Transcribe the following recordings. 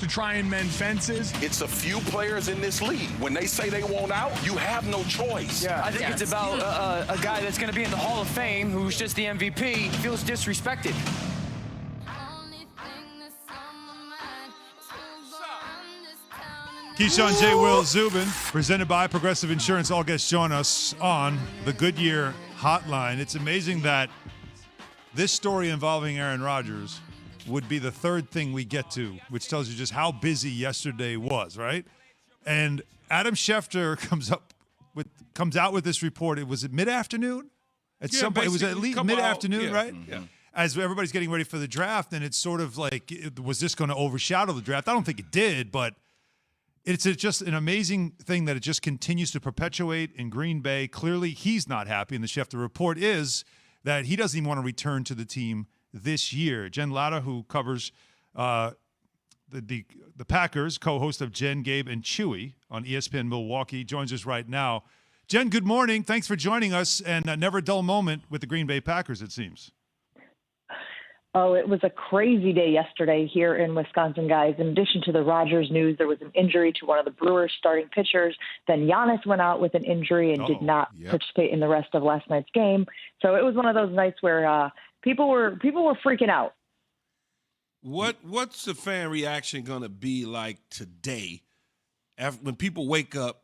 try and mend fences. It's a few players in this league. When they say they want out, you have no choice. Yeah, I think it's about a guy that's going to be in the Hall of Fame who's just the MVP, feels disrespected. Keyshawn J. Will Zubin, presented by Progressive Insurance. All guests join us on the Goodyear Hotline. It's amazing that this story involving Aaron Rodgers would be the third thing we get to, which tells you just how busy yesterday was, right? And Adam Schefter comes out with this report. It was at mid-afternoon? At some point, it was at least mid-afternoon, right? Yeah. As everybody's getting ready for the draft, and it's sort of like, was this going to overshadow the draft? I don't think it did, but it's just an amazing thing that it just continues to perpetuate in Green Bay. Clearly, he's not happy, and the Schefter report is that he doesn't even want to return to the team this year. Jen Latta, who covers the Packers, co-host of Jen, Gabe, and Chewy on ESPN Milwaukee, joins us right now. Jen, good morning. Thanks for joining us, and never a dull moment with the Green Bay Packers, it seems. Oh, it was a crazy day yesterday here in Wisconsin, guys. In addition to the Rodgers news, there was an injury to one of the Brewers' starting pitchers. Then Giannis went out with an injury and did not participate in the rest of last night's game. So it was one of those nights where people were freaking out. What's the fan reaction going to be like today when people wake up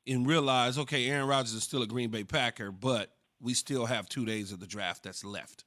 and realize, okay, Aaron Rodgers is still a Green Bay Packer, but we still have 2 days of the draft that's left?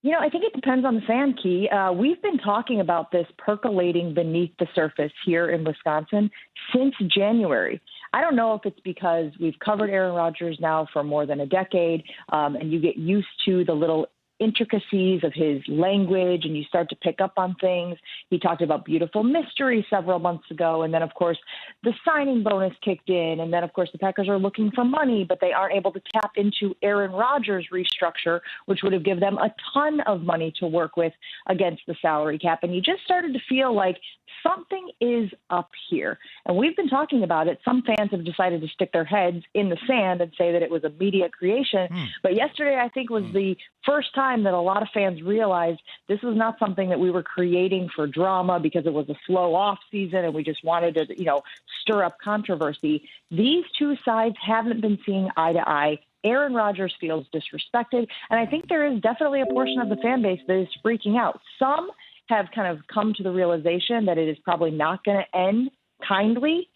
You know, I think it depends on the fan, Key. We've been talking about this percolating beneath the surface here in Wisconsin since January. I don't know if it's because we've covered Aaron Rodgers now for more than a decade, and you get used to the little intricacies of his language and you start to pick up on things. He talked about beautiful mystery several months ago. And then, of course, the signing bonus kicked in. And then, of course, the Packers are looking for money, but they aren't able to tap into Aaron Rodgers' restructure, which would have given them a ton of money to work with against the salary cap. And you just started to feel like something is up here. And we've been talking about it. Some fans have decided to stick their heads in the sand and say that it was a media creation. But yesterday, I think, was the first time that a lot of fans realized this was not something that we were creating for drama because it was a slow off season and we just wanted to, stir up controversy. These two sides haven't been seeing eye to eye. Aaron Rodgers feels disrespected. And I think there is definitely a portion of the fan base that is freaking out. Some have kind of come to the realization that it is probably not going to end kindly.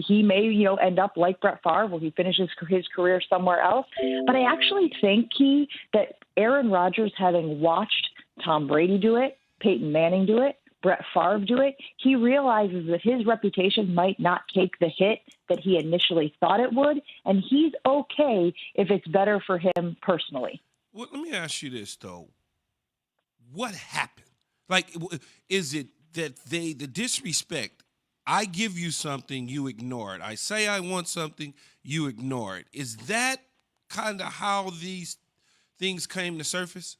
He may, end up like Brett Favre, where he finishes his career somewhere else. But I actually think, Key, that Aaron Rodgers, having watched Tom Brady do it, Peyton Manning do it, Brett Favre do it, he realizes that his reputation might not take the hit that he initially thought it would, and he's okay if it's better for him personally. Well, let me ask you this, though. What happened? Like, is it that the disrespect, I give you something, you ignore it. I say I want something, you ignore it. Is that kind of how these things came to surface?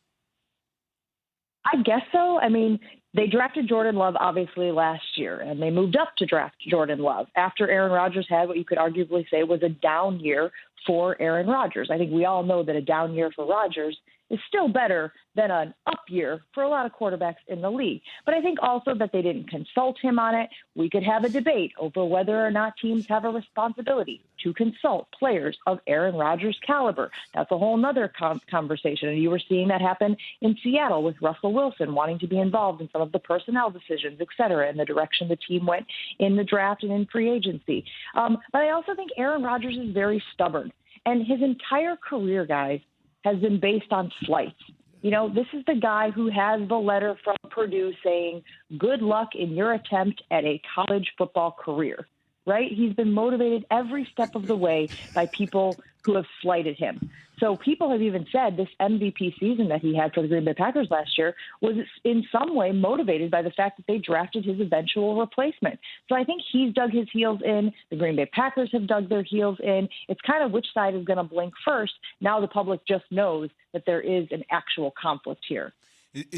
I guess so. I mean, they drafted Jordan Love, obviously, last year, and they moved up to draft Jordan Love after Aaron Rodgers had what you could arguably say was a down year for Aaron Rodgers. I think we all know that a down year for Rodgers is still better than an up year for a lot of quarterbacks in the league. But I think also that they didn't consult him on it. We could have a debate over whether or not teams have a responsibility to consult players of Aaron Rodgers' caliber. That's a whole nother conversation. And you were seeing that happen in Seattle with Russell Wilson wanting to be involved in some of the personnel decisions, et cetera, in the direction the team went in the draft and in free agency. But I also think Aaron Rodgers is very stubborn. And his entire career, guys, has been based on slights. This is the guy who has the letter from Purdue saying, good luck in your attempt at a college football career, right? He's been motivated every step of the way by people who have slighted him. So people have even said this MVP season that he had for the Green Bay Packers last year was in some way motivated by the fact that they drafted his eventual replacement. So I think he's dug his heels in. The Green Bay Packers have dug their heels in. It's kind of which side is going to blink first. Now the public just knows that there is an actual conflict here.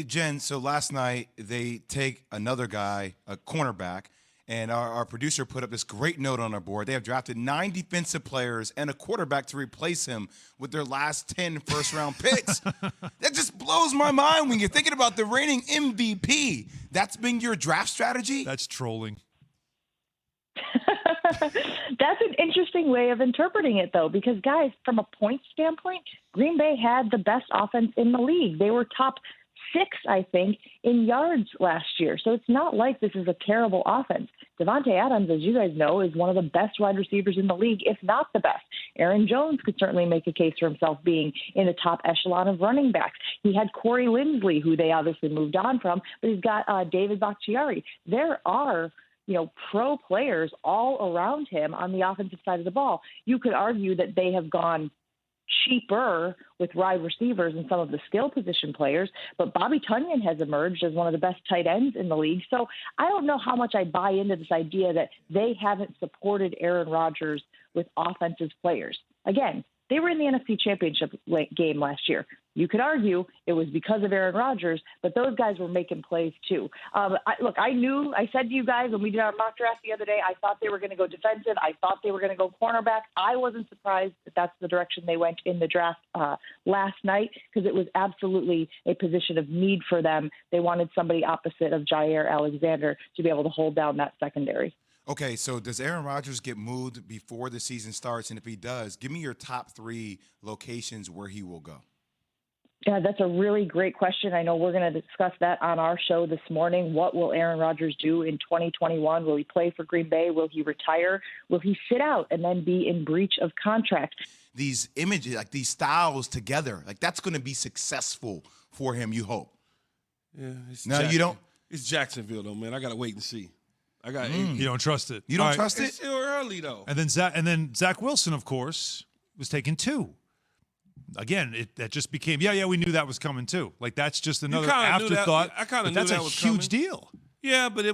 Jen, so last night they take another guy, a cornerback, And our producer put up this great note on our board. They have drafted 9 defensive players and a quarterback to replace him with their last 10 first-round picks. That just blows my mind when you're thinking about the reigning MVP. That's been your draft strategy? That's trolling. That's an interesting way of interpreting it, though, because, guys, from a point standpoint, Green Bay had the best offense in the league. They were top 6, I think, in yards last year. So it's not like this is a terrible offense. Devontae Adams, as you guys know, is one of the best wide receivers in the league, if not the best. Aaron Jones could certainly make a case for himself being in the top echelon of running backs. He had Corey Linsley, who they obviously moved on from, but he's got David Bakhtiari. There are pro players all around him on the offensive side of the ball. You could argue that they have gone cheaper with wide receivers and some of the skill position players, but Bobby Tunyon has emerged as one of the best tight ends in the league. So I don't know how much I buy into this idea that they haven't supported Aaron Rodgers with offensive players. Again, they were in the NFC Championship game last year. You could argue it was because of Aaron Rodgers, but those guys were making plays too. I said to you guys when we did our mock draft the other day, I thought they were going to go defensive. I thought they were going to go cornerback. I wasn't surprised that that's the direction they went in the draft last night, because it was absolutely a position of need for them. They wanted somebody opposite of Jair Alexander to be able to hold down that secondary. Okay, so does Aaron Rodgers get moved before the season starts? And if he does, give me your top 3 locations where he will go. Yeah, that's a really great question. I know we're going to discuss that on our show this morning. What will Aaron Rodgers do in 2021? Will he play for Green Bay? Will he retire? Will he sit out and then be in breach of contract? These images, like these styles together, like that's going to be successful for him, you hope. Yeah. You don't. It's Jacksonville, though, man. I got to wait and see. You don't trust it. You don't trust it? It's still early, though. And then Zach Wilson, of course, was taken 2. Again, that just became, we knew that was coming too. Like, that's just another afterthought. I kind of knew that's that a was huge coming. deal. Yeah, but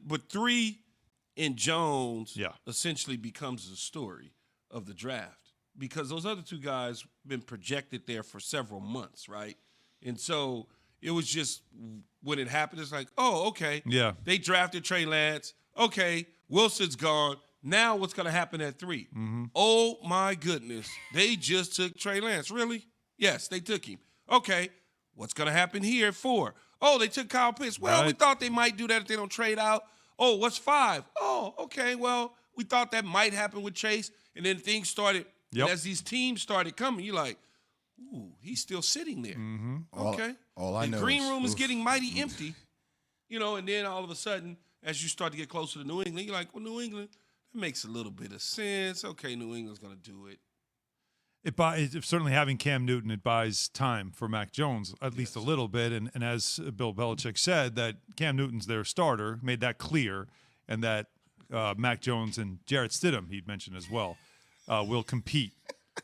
but 3 in Jones Yeah. essentially becomes the story of the draft, because those other 2 guys been projected there for several months, right? And so it was just, when it happened, it's like, oh, okay. Yeah. They drafted Trey Lance. Okay, Wilson's gone. Now what's going to happen at 3? Mm-hmm. Oh, my goodness. They just took Trey Lance. Really? Yes, they took him. Okay, what's going to happen here at 4? Oh, they took Kyle Pitts. Well, we thought they might do that if they don't trade out. Oh, what's 5? Oh, okay, well, we thought that might happen with Chase. And then things started, and as these teams started coming, you're like, ooh, he's still sitting there. Mm-hmm. Okay. All I know the green is, room is getting mighty empty, and then all of a sudden, as you start to get closer to New England, you're like, well, New England, it makes a little bit of sense. Okay, New England's going to do it. Certainly having Cam Newton, it buys time for Mac Jones, at least a little bit. And as Bill Belichick said, that Cam Newton's their starter, made that clear, and that Mac Jones and Jarrett Stidham, he'd mentioned as well, will compete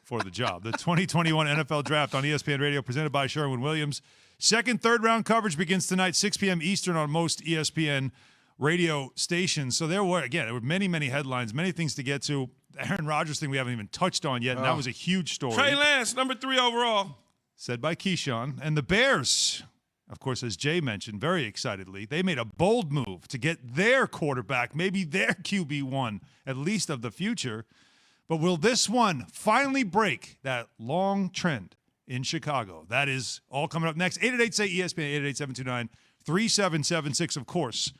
for the job. The 2021 NFL Draft on ESPN Radio, presented by Sherwin-Williams. Second, third round coverage begins tonight, 6 p.m. Eastern on most ESPN radio stations. So there were many, many headlines, many things to get to. The Aaron Rodgers thing we haven't even touched on yet, and that was a huge story. Trey Lance, number 3 overall. Said by Keyshawn. And the Bears, of course, as Jay mentioned very excitedly, they made a bold move to get their quarterback, maybe their QB1, at least of the future. But will this one finally break that long trend in Chicago? That is all coming up next. 888-SAY-ESPN, 888-729-3776, of course.